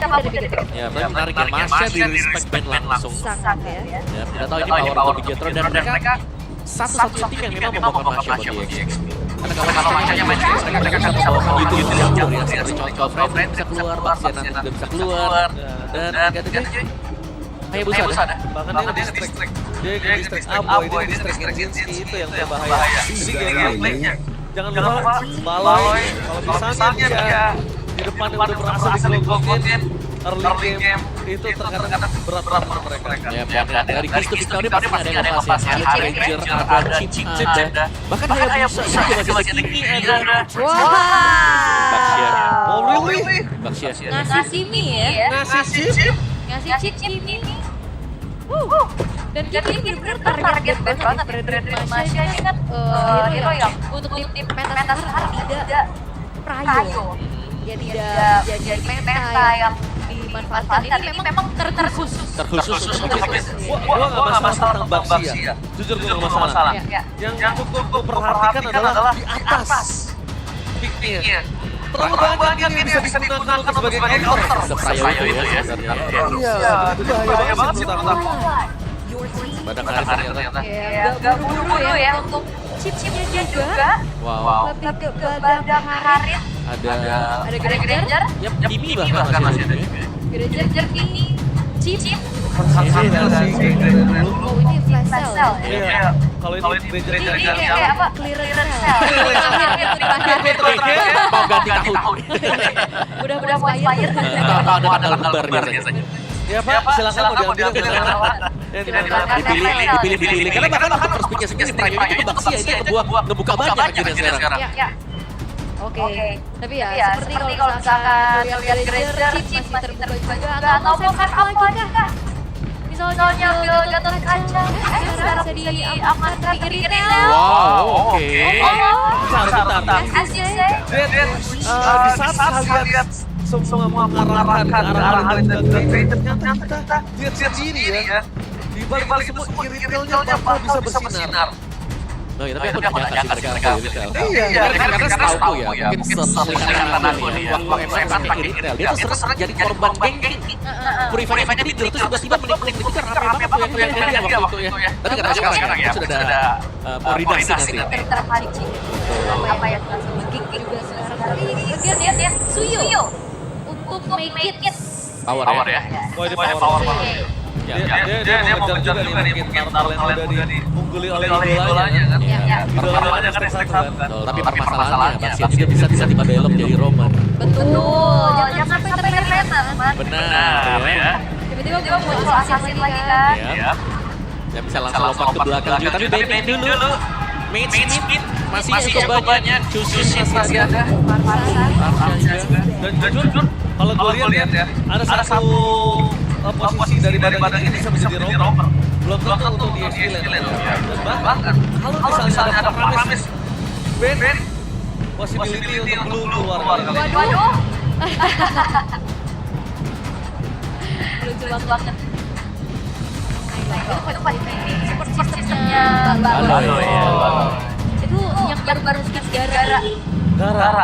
siapapun dari Bigetron. Ya, berarti menarik ya, Masya di respect band langsung. Sangat ya. Ya, kita tahu ini power untuk Bigetron dan mereka satu-satunya tim yang memang membawakan Masya bagi EXP. Karena kalau Masya main mereka akan membawakan YouTube di jalur ya, seperti contoh Fred bisa keluar, Baxian nanti juga bisa keluar, dan ganti-ganti Hayabusa ada. Bahkan dia nge-distract. Dia nge-distract Aboy, dia nge-distract Erzinski, itu yang berbahaya. Jadi gameplaynya jangan lupa Baloy, kalau misalnya dia di depan udah berhasil digrogotin early game, itu terkadang berat-berat mereka. Ya, dari Kiss to Victory pasti ada yang lepas ya. Ada Ranger, ada Chip ada. Bahkan Hayabusa juga masih ada Kimi ada. Wah. Oh really? Baxian. Ngasih Kimi ya. Ngasih chip? Ngasih chip Kimi. Dan Kimi ini benar-benar target banget Frederick Masya ini kan hero yang untuk tim peta sekarang tidak prayo. Ya tidak jadi peta yang dimanfaatkan. Ini memang terkhusus. Terkhusus untuk Kiss. Gua nggak masalah tentang Baxi ya. Jujur gua nggak masalah. Yang cukup gua perhatikan adalah di atas picknya. Terlalu banyak yang bisa digunakan sebagai counter. Seprayo itu ya sebenarnya. Iya, itu bahaya banget sih menurut aku. Badak Karis ternyata. Ya, gak buru-buru ya untuk chip-chipnya juga. Wow. Lebih ke Badak Karis. Ada Granger. Yap, Kimi bahkan masih ada. Granger Kimi. Chip. Hasil sih dulu. Oh ini flash sale. Iya. Kalau ini Granger Ini kayak apa? Clearance sale. Mau ganti tahun. Udah expired. Atau ada tanggal kembar biasanya. Ya Pak, silakan mau diambil Dipilih. Karena bahkan untuk first picknya sendiri Prayo itu Baxia itu ngebuka banyak akhirnya sekarang. Ya. Oke. Tapi ya seperti kalau misalkan Granger chip masih terbuka juga atau mau kan apa lagi kah? Misalnya Gatot Kaca, sekarang bisa diamankan di retail. Wow, oke. Bentar. As you say. Di saat kalian semua mengarahkan ke arah ternyata dia sendiri ya. Di balik semua retailnya bakal bisa bersinar. Oh iya, tapi aku nanya kasih mereka retail. Iya, karena setahu ya, mungkin selingkaran aku nih, waktu MF pakai retail, dia tuh sering jadi korban gengking. Purified Trigger tuh tiba-tiba menikmati itu kan rame banget tuh yang dia waktu itu ya. Tapi karena sekarang ya, sudah ada koordinasi nanti. Terpancing. Apa ya, gengking juga sekarang. Tapi bagian ya, Suyo. Untuk make it Power ya. Oh ini power banget. Dia mau ngejar juga nih mungkin talent dari ungguli oleh idolanya kan. Idolanya kan X1 kan. Tapi permasalahannya Baxia juga bisa tiba-tiba belok jadi Roman. Betul. Jangan sampai terlena, teman. Benar ya. Tiba-tiba muncul assassin lagi kan. Ya. Ya bisa langsung lompat ke belakang juga. Tapi back dulu. Mage masih cukup banyak. Cusis masih ada. Dan jujur kalau gue lihat ya ada satu posisi dari badan ini bisa menjadi rover. Belum tentu untuk di X-Lane. Bahkan kalau misalnya ada Paramis, Ben, possibility untuk Blue keluar. Waduh. Lucu banget. Itu support sistemnya Halo ya. Itu yang baru-baru skip gara.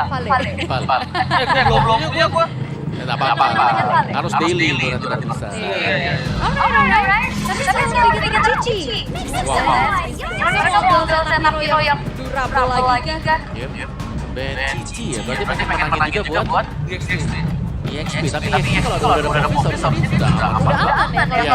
Vale. Belum gua. Tidak apa-apa. Harus daily itu nanti bisa. Alright. Tapi sekarang kita Cici. Wow. Setup hero yang durable lagi kan. Ben Cici ya, berarti banyak menangin juga buat EXP. Tapi EXP kalau ada mobil sudah Aman ya.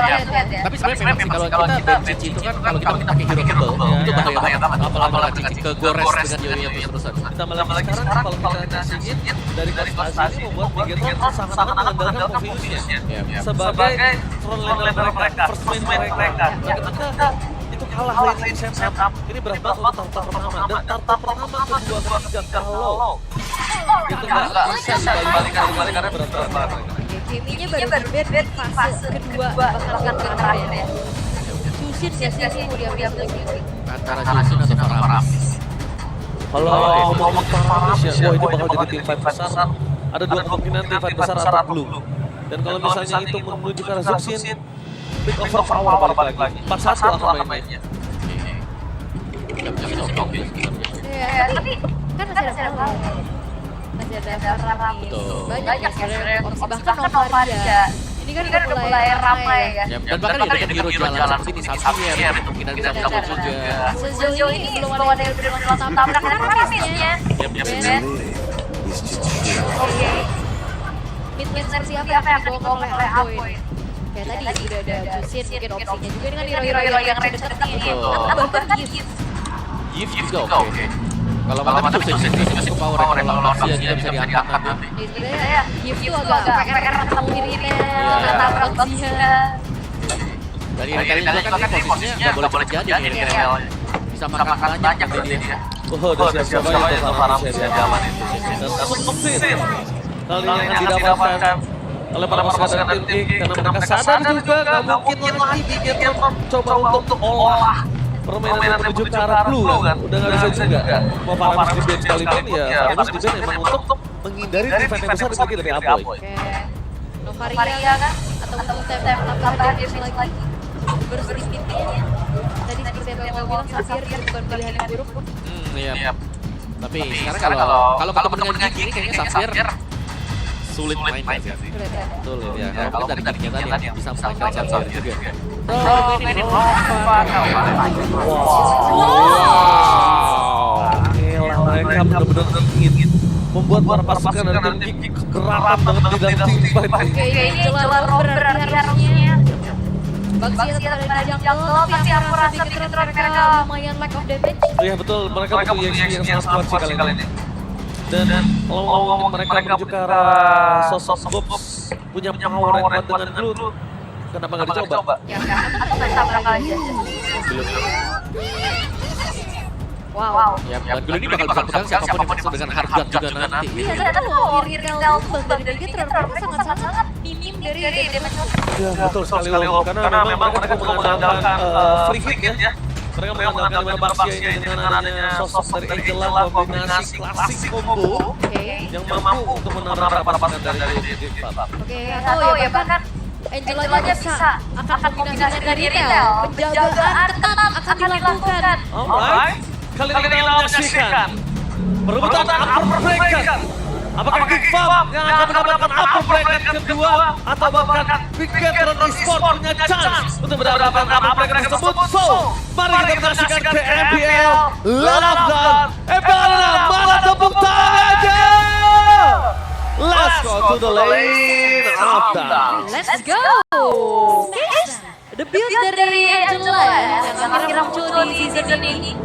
Tapi sebenarnya memang sih kalau kita Ben Cici itu kan kalau kita pakai hero tebel itu bahaya banget. Apalagi Cici kegores dengan yoyonya terus-terusan. Ditambah lagi sekarang kalau kita singin dari Kastasi ini membuat Bigetron sangat mengandalkan Poviusnya sebagai frontliner mereka, first main mereka. Ketika itu kalah lane setup, ini berat banget untuk tahta pertama dan tahta pertama kedua ketiga kalau itu nggak bisa balik karena berat banget. Kiminya baru bed fase kedua bakal terakhir ya. Susin ya sih mau diambil lagi. Antara Jusin atau Paramis. Kalau ngomong Paramis ya, wah ini bakal jadi tim fight besar. Ada dua kemungkinan tim fight besar atau Blue. Dan kalau misalnya itu menuju ke arah Zuxin, big overpower balik lagi. 4-1 akan mainnya. Iya, tapi kan masih ada masih ada Farmil. Betul. Banyak ya sebenarnya opsi, bahkan Novaria. Ini kan udah mulai ramai ya. Dan bahkan ya dengan hero jalan seperti ini Xavier kemungkinan bisa muncul juga. Sejauh ini belum ada yang benar-benar tabrak Farmilnya. Ben. Oke. Mid-mid seperti apa yang dibawa oleh Apoy? Kayak tadi udah ada Jusin, mungkin opsinya juga dengan hero-hero yang range dekatnya. Atau bahkan Yif juga oke. Kalau malam itu bisa cukup power ya, kalau Luxia juga bisa diangkat nanti. ya sebenarnya Yif itu agak PR ketemu Irina, nabrak Luxia. Dari kali juga kan ini posisinya nggak boleh terjadi nih. Bisa makan banyak berarti dia. Udah siap-siap aja untuk Farmil ya zaman itu. Dan untuk Sin kali ini yang didapatkan oleh para pasukan dari tim X karena mereka sadar juga nggak mungkin lagi Bigetron coba untuk olah permainan menuju ke arah blue kan, udah nggak bisa juga. Mau Farmil di ban sekalipun ya Farmil di ban emang untuk menghindari defense yang besar dimiliki dari Apoy. Kayak Novaria kan, atau untuk tambahan dia lagi bersedikitnya. Tadi seperti yang kamu bilang, Xavier bukan pilihan yang buruk. Iya. Tapi sekarang kalau ketemu dengan gini kayaknya Xavier sulit main sih. Betul ya. Kalau dari gini tadi bisa memainkan Xavier juga. Gila, mereka benar-benar ingin membuat para pasukan dari tim X keberatan banget di dalam tim fight. Oke, ini jelas berarti harusnya Baxia tetap ada di jungle, tapi aku rasa Bigetron mereka lumayan lack of damage. Iya betul, mereka punya yang sangat kuat sih kali ini. Dan kalau ngomong mereka menuju ke arah sosok Bobs punya power yang kuat dengan Blue, kenapa nggak dicoba? Ya kan, atau nggak tabrak aja. Wow. Ya, dan Glenn ini bakal bisa pegang siapapun yang masuk dengan hard gun juga nanti. Iya, dan tuh Irina tumbang dari Bigetron mereka sangat-sangat minim dari damage. Ya betul sekali loh, karena memang mereka mengandalkan free hit ya. Mereka mengandalkan dengan Baxia ini dengan adanya sosok dari Angela kombinasi klasik combo yang mampu untuk menabrak para pasukan dari Big Fat. Oke, atau ya bahkan Angela aja bisa akan kombinasinya dari Retail. Penjagaan ketat akan dilakukan. Alright, kali ini kita menyaksikan perebutan upper bracket. Apakah Big Fat yang akan mendapatkan upper bracket kedua atau bahkan Bigetron Esports punya chance untuk mendapatkan upper bracket tersebut? So, mari kita menyaksikan ke MPL Lockdown. MPL mana tepuk tangan aja. Let's go to the lane of down. Let's go! Debut dari Angela yang akhirnya muncul di season ini.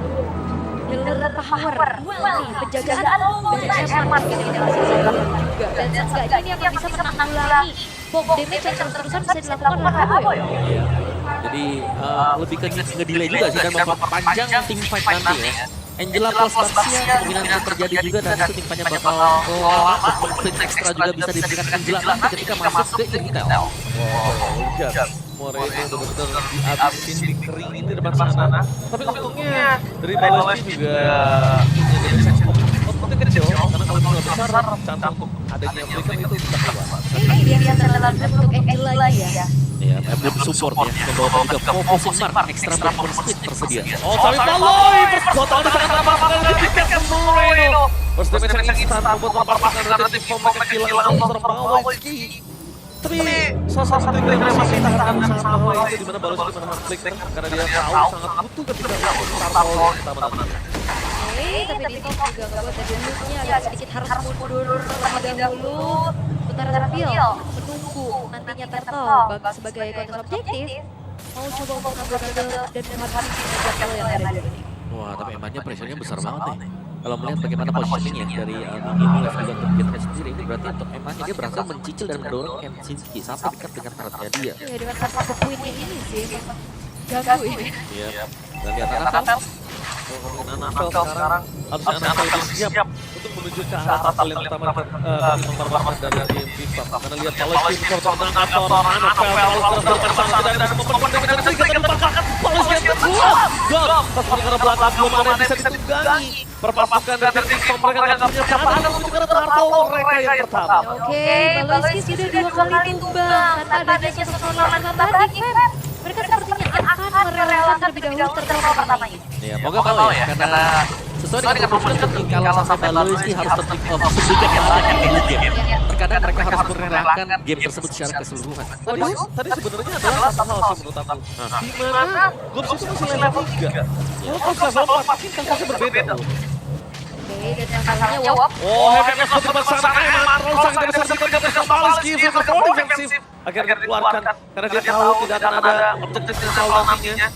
Healer power, nih penjagaan dari Eman gitu ini masih juga. Dan seenggaknya ini akan bisa menanggulangi pop damage yang terus-terusan bisa dilakukan oleh Apoy. Jadi lebih ke ngedelay juga sih dan memperpanjang tim fight nanti ya. Angela plus Baxia kemungkinan bisa terjadi juga dan itu tim fightnya bakal sprint ekstra juga bisa diberikan Angela nanti ketika masuk ke Intel. Wow, lihat Moreno benar-benar dihabisin, dikeringin di depan sana. Tapi untungnya dari Baloski juga punya damage outputnya kecil karena kalau itu besar, chance untuk adanya flicker itu bisa keluar. Ini biasa dalam untuk Angela lagi ya. Ya, belum support ya, membawa juga focusing mark extra movement speed tersedia. Oh, tapi Paloi perkotaan di sangat apa dengan tiket ke Moreno. First damage yang instan membuat perpasangan dari tim mereka kehilangan motor Baloski. Tapi salah satu yang masih tahan sama Paloi itu dimana Baloski menahan flick karena dia tahu sangat butuh ketika dia start roll pertama nanti. Tapi di top juga nggak buat dari loopnya agak sedikit harus mundur terlebih dahulu. Putaran pil menunggu nantinya Turtle sebagai kontes objektif mau coba untuk ngambil dan menghabisi Turtle yang ada di sini. Wah, tapi emangnya pressure-nya besar banget nih. Kalau melihat bagaimana positioning ya dari Mimi Lev juga untuk Bigetron sendiri, ini berarti untuk emangnya dia berhasil mencicil dan mendorong Kensinski sampai dekat dengan targetnya dia. Iya, dengan satu poinnya ini sih ganggu ini. Iya. Dan lihat Anafel. Anafel sekarang harusnya Anafel siap untuk menuju ke arah tackle yang pertama dari tim FIFA. Karena lihat Baloski mencoba Anafel terus bersama tidak bisa memperpanjang dengan sedikit dan dipaksakan Baloski yang kedua. Gol, pas mendengar belakang belum ada yang bisa ditunggangi. Perpasukan dari tim FIFA mereka nggak punya pertahanan menuju ke arah tackle mereka yang pertama. Oke, Baloski sudah 2 kali tumbang tanpa adanya sosok tambahan defense. Mereka sepertinya akan merelakan terlebih dahulu Turtle pertamanya. Ya, moga mau ya, karena sesuai dengan performance tim kalau sampai Baloiski harus terpick off sedikit yang banyak di lead game. Terkadang mereka harus merelakan game tersebut secara keseluruhan. Tadi sebenarnya adalah satu hal sih menurut aku. Di mana Gops itu masih level 3. Kalau Gops level 4 mungkin kasusnya berbeda loh. Oke, dan masalahnya Wop. Oh, hebatnya seperti bersama Eman. Terus sangat besar diberikan ke Baloiski. Filter pro defensif. Akhirnya dikeluarkan karena dia tahu tidak akan ada objektif yang tahu nantinya.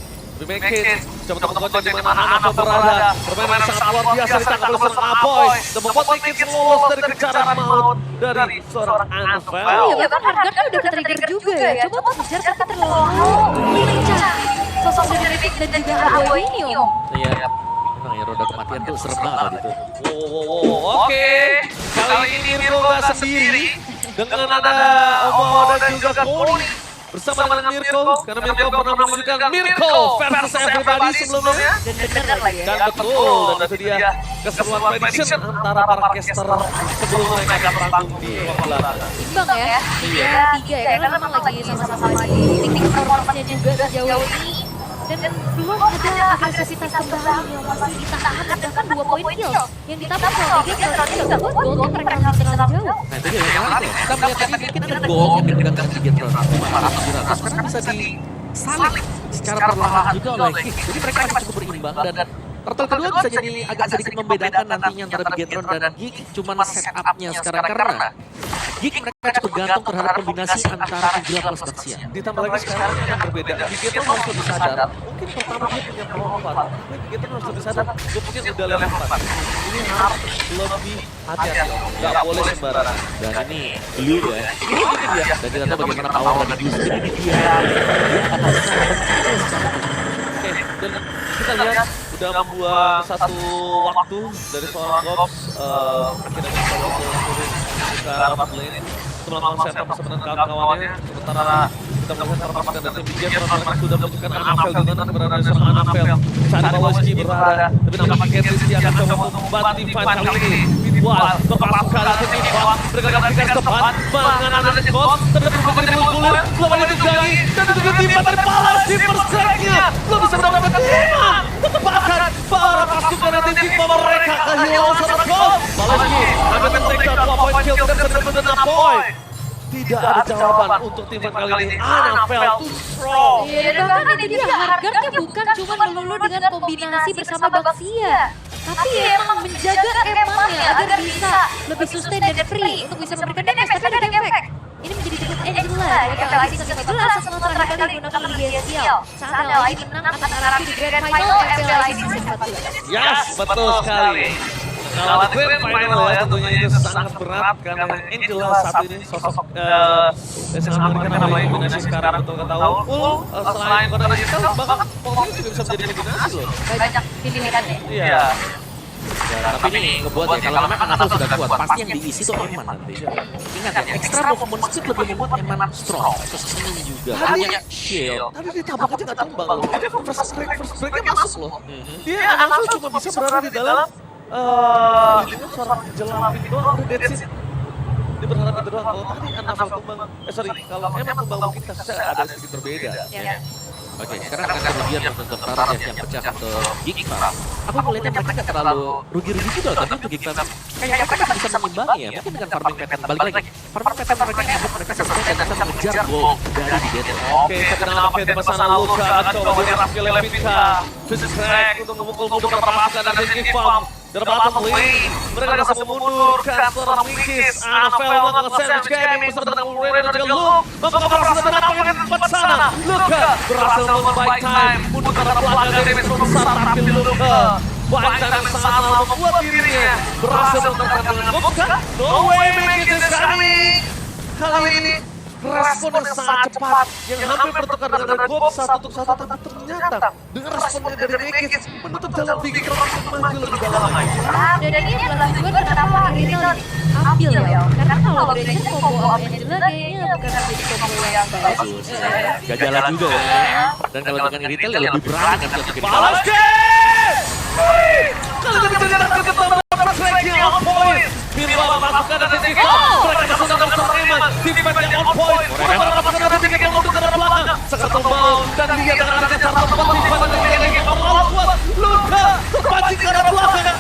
Bimekin, coba teman-teman di mana Anapel berada. Permainan sangat luar biasa ditangkap oleh seorang Apoy. Dan membuat Mekin lolos dari kejaran maut dari seorang Anapel. Oh iya, bahkan harganya udah ke-trigger juga ya. Coba untuk kejar tapi terlalu lincah. Sosok dari Mekin dan juga Apoy ini Om. Iya, memang ya roda kematian tuh serem banget itu. Oke, kali ini Mirko nggak sendiri. Dengan ada Omo dan juga Koni. Bersama dengan Mirko, karena Mirko pernah menunjukkan Mirko versus Everybody sebelumnya. Dan bener lagi ya. Dan betul, dan itu dia keseruan prediction antara para caster sebelum mereka akan beranggung di babak belakang. Imbang ya. Tiga ya, karena memang lagi sama-sama lagi tinggi performance-nya juga sejauh ini. Dan belum ada agresivitas kembali yang masih ditahan dan bahkan 2 poin kill yang ditabrak sama Bigetron juga buat goalnya mereka harus terlalu jauh. Nah itu dia yang menarik. Kita melihat tadi mungkin ada gol yang dipegang ke Bigetron 500 sekarang bisa disalip secara perlahan juga oleh Geek. Jadi mereka masih cukup berimbang dan turtle kedua bisa jadi agak sedikit membedakan nantinya antara Bigetron dan Geek. Cuman setup-nya sekarang karena Geek mereka cukup gantung terhadap kombinasi antara Kugla plus Baxia. Ditambah lagi sekarang yang berbeda. Bigetron harus lebih sadar. Mungkin pertama dia punya power 4. Tapi Bigetron harus lebih sadar. Gue mungkin udah level 4. Ini harus lebih hati-hati. Gak boleh sembarangan. Dan ini Blue ya. Ini dia. Dan kita tahu bagaimana power dari Blue sendiri. Ini dia. Dia akan sangat penting secara Oke, dan kita lihat udah membuang satu waktu dari seorang Gops. Akhirnya bisa turun ke arah top lane. Teman-teman setup bersama kawan-kawannya. Sementara kita melihat permasukan dari tim Bigetron mereka sudah menunjukkan Anapel dengan keberadaan seorang Anapel. Saat Baloiski berada, tapi nampaknya Rizky akan coba untuk membantu di fight kali ini. Wah, kepasukan ke tim Bang. Mereka dapatkan depan, mengenai Gops. Terdapat menjadi gulir, belum ada digangi. Dan itu tiba dari Baloiski perseknya. Belum bisa mendapatkan tema. Bahkan para pasukan dari tim mereka kehilangan seorang Gops. Baloiski ambil take-down 2 point kill dan benar-benar Apoy. Tidak ada jawaban untuk tim kali ini. Anapel too strong. Iya, dan bahkan ini dia harganya bukan cuma melulu dengan kombinasi bersama Baxia. Tapi emang menjaga emangnya agar bisa lebih sustain dan free untuk bisa memberikan damage. Tapi ada efek. Ini menjadi cukup angel lah. FLI season 11 setelah terakhir kali digunakan oleh GSL. Saat FLI menang atas Arabi di Grand Final FLI season 14. Yes, betul sekali. Kalau di Grand Final ya tentunya itu sangat berat karena Angela satu ini sosok sangat memberikan namanya kombinasi sekarang betul kata Ul. Selain kombinasi itu bahkan pokoknya juga bisa menjadi kombinasi loh. Banyak pilihannya. Iya. Tapi ini ngebuat ya, kalau memang Anapel sudah kuat, pasti yang diisi tuh Eman nanti. Ingat ya, extra movement speed lebih membuat Eman strong. Terus ini juga punya shield. Tadi ditabrak aja gak tumbang loh. Dia first break-nya masuk loh. Dia Anapel cuma bisa berada di dalam seorang jelang doang, that's it. Dia berharap itu doang. Kalau tadi Anapel tumbang, kalau Eman tumbang mungkin kasusnya ada sedikit berbeda. Oke, sekarang akan kerugian untuk Target yang pecah ke Geekfam. Aku melihatnya mereka nggak terlalu rugi-rugi juga, tapi untuk Geekfam kayaknya mereka bisa mengimbangi ya. Mungkin dengan farming pattern, balik lagi. Farming pattern mereka yang membuat mereka sustain dan bisa mengejar goal dari Bigetron. Oke, sekarang Alfred di sana Luka, coba menyerang ke Levinka. Fist track untuk memukul mundur perpasukan dari Geekfam. Dari bottom lane, mereka bisa memundurkan seorang Mikis. Anapel melakukan sandwich gaming bersama dengan Ulrena dan juga Luke. Membuka perasaan dan apa yang tempat sana. Luka berhasil membuy time. Mundur ke arah belakang dari damage besar tampil Luka. Buy time yang sangat lama membuat dirinya berhasil menekan dengan Luka. No way Mikis is coming. Kali ini respon yang sangat cepat yang hampir bertukar dengan Gops 1 untuk 1, tapi ternyata dengan responnya dari Mikis menutup jalan Bigetron untuk maju lebih dalam lagi. Dan ini adalah tujuan kenapa Retail ambil ya. Karena kalau Retail combo Angela kayaknya bukan menjadi combo yang bagus. Gak jalan juga ya. Dan kalau dengan Retail ya lebih berani kan untuk Baloiski! Kali ini ternyata ketemu tracknya on point. Mirwa masukkan dari sisi. Mereka kesulitan bersama Eman. Defense-nya on point. Mereka mendapatkan dari tiga yang untuk ke belakang. Sekarang mau dan dia dengan arahnya cara tempat defense dan yang kuat. Luka terpancing ke arah belakang.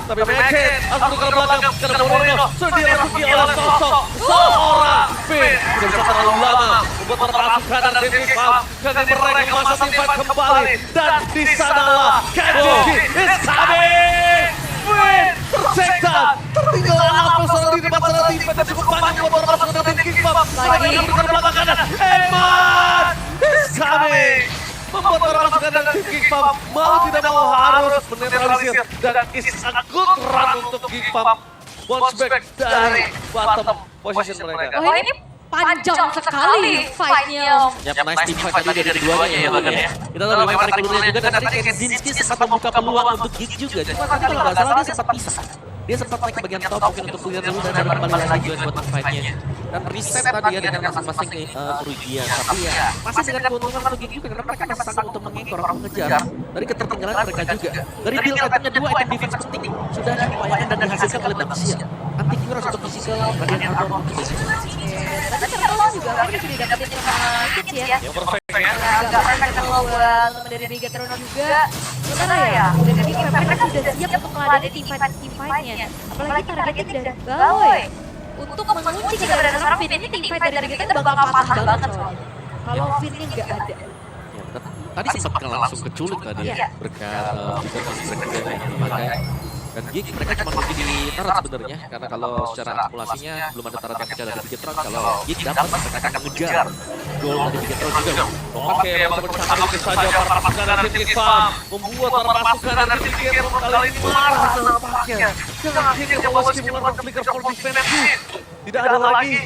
Tapi Meket harus ke belakang karena Moreno sudah dirasuki oleh sosok seorang Finn. Tidak bisa terlalu lama membuat perpasukan dan tim Kipam. Kali mereka masa timpat kembali dan di sanalah Kenji is coming. Finn tercetak, tertinggal apa seorang di depan sana timpat dan cukup panjang membuat perpasukan dan tim Kipam. Mereka berikan belakang kanan. Eman is coming. Membuat para pasukan dan tim Kipam mau tidak mau harus menetralisir dan is a good run untuk Kipam. Bounce back dari bottom position mereka. Wah ini panjang sekali fight-nya. Ya, nice team fight tadi dari keduanya ya bahkan ya. Kita tahu memang tarik ulurnya juga dan tadi Kenzinski sempat membuka peluang untuk Gig juga. Cuma tadi kalau nggak salah dia sempat pisah. Dia sempat naik ke bagian top mungkin untuk clear dulu dan baru kembali lagi join buat fight-nya. Dan reset tadi ya dengan masing-masing kerugian. Tapi ya masih dengan keuntungan untuk Gig juga karena mereka masih sanggup untuk mengekor, mengejar. Dari ketertinggalan mereka juga. Dari build itemnya 2 item defense penting sudah diupayakan dan dihasilkan oleh Daxia. Anti-Cuirass untuk physical, bagian armor. Tapi terlalu juga kan sudah dapetin sama Kids ya. Yang perfect ya. Agak perfect kalau buat teman dari Bigatron juga. Sementara ya, udah dari mereka sudah siap untuk menghadapi teamfight-nya. Apalagi targetnya dari Bawoy. Untuk mengunci keberadaan seorang Finn ini teamfight dari Bigatron bakal patah banget soalnya. Kalau Finn-nya nggak ada. Tadi sempat langsung keculik tadi ya berkat juga break yang dipakai. Dan Gig mereka cuma pergi di turret sebenarnya karena kalau secara akumulasinya belum ada turret yang pecah dari Bigetron. Kalau Gig dapat mereka akan mengejar gol dari Bigetron juga. Oke, bersama saja para pasukan dari tim Kipam membuat para pasukan dari tim Bigetron kali ini marah nampaknya. Dengan akhirnya Kowalski mengeluarkan flicker for defense. Tidak ada lagi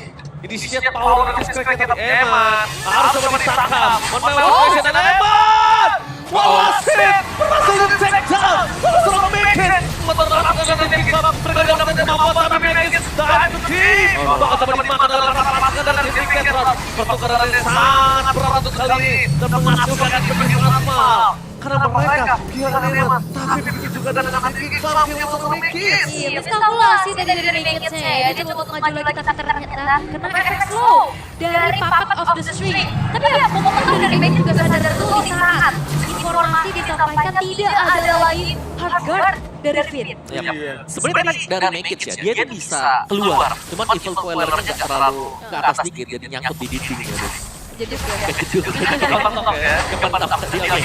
initiate power dari Discretion dari Eman. Harus coba ditangkap. Menewaskan dan Eman. Kowalski berhasil di-take down. Langsung Meket. Mempertahankan dari Kipam. Mereka dapat kemampuan tapi Meket dive to team. Bakal coba dimakan oleh para pasukan dari tim Bigetron. Pertukaran yang sangat berat untuk kali ini. Dan menghasilkan efek asmal. Karena mereka kehilangan Eman. Tapi begitu juga dengan tim Kipam yang untuk Meket. Iya, miskalkulasi tadi dari Naked-nya ya. Dia coba untuk maju lagi tapi ternyata kena efek slow dari Puppet of the String. Tapi ya, momen dari Naked juga sadar betul di saat informasi disampaikan tidak ada lagi hard guard dari Finn. Ya, sebenarnya tadi dari Naked ya, dia tuh bisa keluar. Cuman evil coilernya nggak terlalu ke atas dikit, jadi nyangkut di dinding ya. Jadi Kecil. Kepentok ya. Kepentok dia.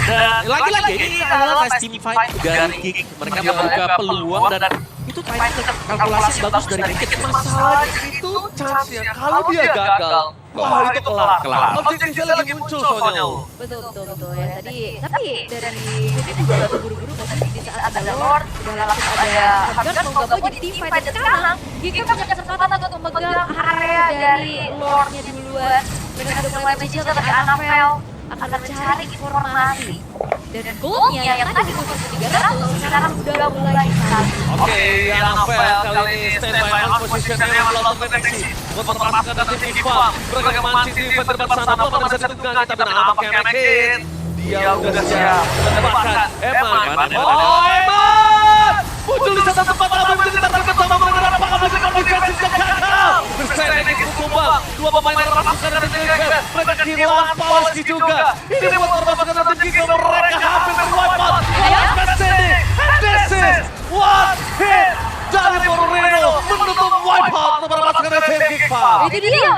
Dan lagi-lagi ini adalah nice team fight dari Gig. Mereka membuka peluang dan itu kayaknya kalkulasi bagus dari Naked. Masalahnya itu chance-nya kalau dia gagal, wah itu kelar. Objektifnya lagi muncul soalnya. betul ya tadi. Tapi dari Finn juga gak terburu-buru pasti di saat ada Lord, udah langsung ada hard guard mau gak mau jadi team fight. Dan sekarang Gigi punya kesempatan untuk memegang area dari Lordnya duluan. Dengan ada mulai mencil dari Annabelle akan mencari informasi. Dan goalnya yang tadi untuk 300 sekarang sudah mulai saling. Oke, Annabelle kali ini standby on positionnya melakukan deteksi. Buat perpasukan dari tim Kipam. Mereka mancing di depan sana. Belum bisa ditunggangi tapi nampaknya Meket. Dia udah siap. Bahkan Eman. Oh, Eman! Muncul di satu tempat tapi menjadi target bersama mereka. Apakah mereka defensif dan gagal? Bersaing Naked tumbang. Dua pemain perpasukan dari tim Kipam. Mereka kehilangan Kowalski juga. Ini buat perpasukan dari tim Kipam. Mereka hampir terwipe out. Kowalski standing. And this is one hit dari Moreno menutup wipe out untuk perpasukan dari tim Kipam. Itu dia.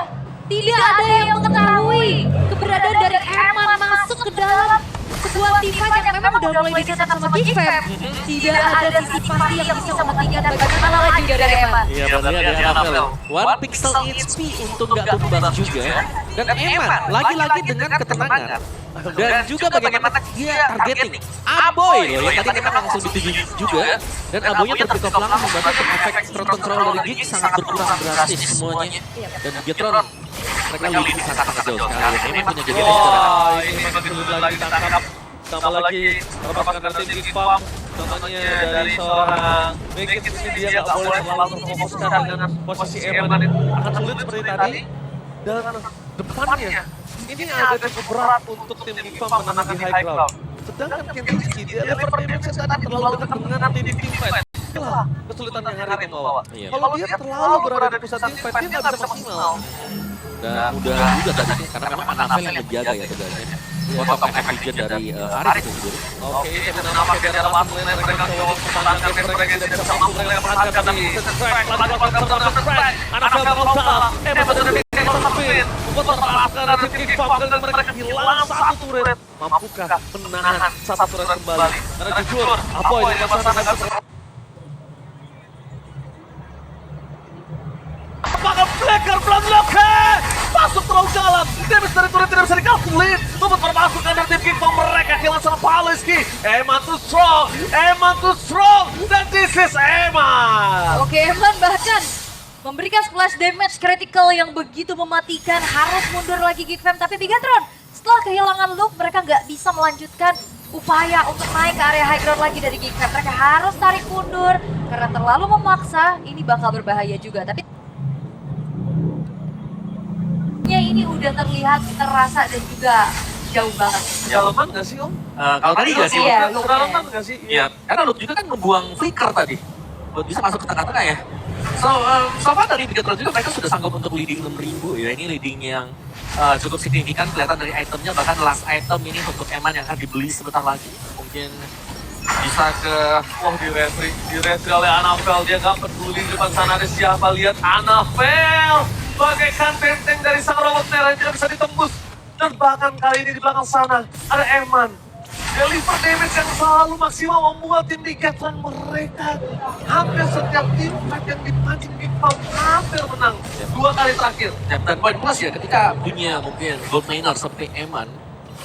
Tidak ada yang mengetahui keberadaan dari Eman masuk ke dalam sebuah tim fight yang memang udah mulai dicatat sama Big Fam. Tidak ada sisi pasti yang bisa menghentikan bagaimana laju dari Eman. Iya benar ya Annabelle. One pixel HP untuk nggak tumbang juga. Dan Eman lagi-lagi dengan ketenangan. Dan juga bagaimana dia targeting Aboy loh yang tadi memang langsung dituju juga. Dan Aboynya terpick off langsung membantu untuk efek crowd control dari Gig sangat berkurang drastis semuanya. Dan Bigetron mereka leading sangat jauh sekali. Eman punya jadi Wah, ini memang sulit lagi ditangkap. Tambah lagi perpasukan dari tim Kipam. Namanya dari seorang Meket ini dia nggak boleh terlalu terfokuskan dengan posisi Eman. Akan sulit seperti tadi. Dan depannya ini agak cukup berat untuk tim Kipam menang di high ground. Sedangkan Kenzinski dia level damage tadi terlalu dekat dengan tim fight. Itulah kesulitan yang hari ini bawa. Kalau dia terlalu berada di pusat tim fight dia nggak bisa maksimal. dan udah juga tadi karena memang Annabelle yang menjaga ya sebenarnya. potong efisien dari Haris itu sendiri. Oke, tapi nampaknya dia dapat mulai mereka coba mempertahankan mereka yang tidak bisa mampu mempertahankan tapi Anafel Montal, betul bikin Mosafin, membuat pertahanan dari tim Kick Off dan mereka hilang satu turret. Mampukah menahan satu turret kembali? Karena jujur, Apoy di pasar akan apakah Flicker Bloodlocker masuk terlalu dalam, damage dari turret tidak bisa dikalkulit untuk permasukan dari tim Kick Off mereka kehilangan sama Paleski. Eman too strong, dan this is Eman. Oke, Eman bahkan memberikan splash damage critical yang begitu mematikan, harus mundur lagi Geekfam. Tapi Bigatron setelah kehilangan loop mereka nggak bisa melanjutkan upaya untuk naik ke area high ground lagi dari Geekfam. Mereka harus tarik mundur karena terlalu memaksa, ini bakal berbahaya juga. Tapi ini udah terlihat, terasa dan juga jauh banget. Ya lemah nggak sih Om? Kalau tadi nggak sih? Iya, Udah lemah nggak sih? Iya, karena Loop juga kan ngebuang flicker tadi buat bisa masuk ke tengah-tengah ya. So far dari Bigatron juga mereka sudah sanggup untuk leading 6.000 ya. Ini leading yang cukup signifikan kelihatan dari itemnya, bahkan last item ini untuk Eman yang akan dibeli sebentar lagi. Mungkin bisa ke di retri oleh Anafel, dia nggak peduli di depan sana ada siapa. Lihat Anafel bagaikan benteng dari sang robot merah yang tidak bisa ditembus. Dan bahkan kali ini di belakang sana ada Eman. Deliver damage yang selalu maksimal membuat tim Bigatron mereka hampir setiap tim fight yang dipancing Big Mom hampir menang 2 kali terakhir. dan poin plus ya ketika punya mungkin gold miner seperti Eman,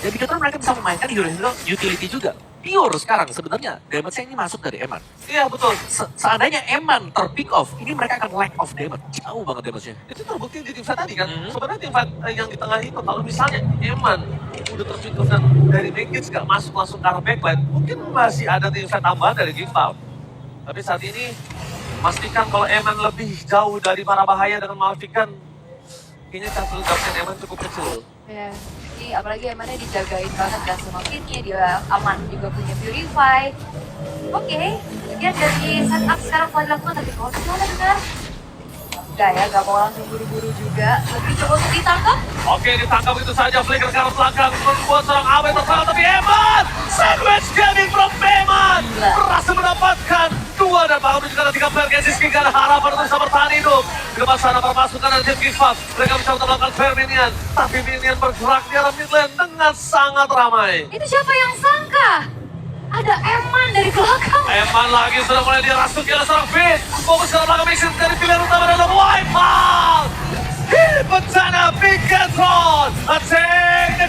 ya Bigatron mereka bisa memainkan hero-hero utility juga. Pure sekarang sebenarnya damage-nya ini masuk dari Eman. Iya betul. Seandainya Eman terpick off, ini mereka akan lack of damage. Jauh banget damage-nya. Itu terbukti di tim fight tadi kan. Sebenarnya tim fight yang di tengah itu kalau misalnya Eman udah terpick off dan dari backgate gak masuk langsung ke arah backline, mungkin masih ada tim fight tambahan dari Gift-Out. Tapi saat ini pastikan kalau Eman lebih jauh dari para bahaya dengan memastikan kayaknya chance dapetnya Eman cukup kecil. Ya, jadi apalagi Emannya dijagain banget kan sama kitnya, dia aman juga punya Purify. Oke, bagian dari setup sekarang telah dilakukan, tapi kalau misalnya benar enggak ya, gak mau langsung buru-buru juga, lebih coba untuk ditangkap. Oke, ditangkap itu saja, Flicker ke arah belakang membuat seorang Awe terserang, tapi Eman! Sandwich gaming from Eman! Berhasil mendapatkan 2 dan bahkan juga ada 3 player Genesis King, ada harapan untuk bisa bertahan hidup. Di depan sana permasukan dari tim Gift-Up, mereka bisa melakukan fair minion, tapi minion bergerak di arah mid lane dengan sangat ramai. Itu siapa yang sangka? Ada Eman dari belakang. Eman lagi sudah mulai dirasuki oleh seorang Finn. Fokus ke belakang mixin dari pilihan utama adalah Wipeout! Ini bencana Bigatron! Attack the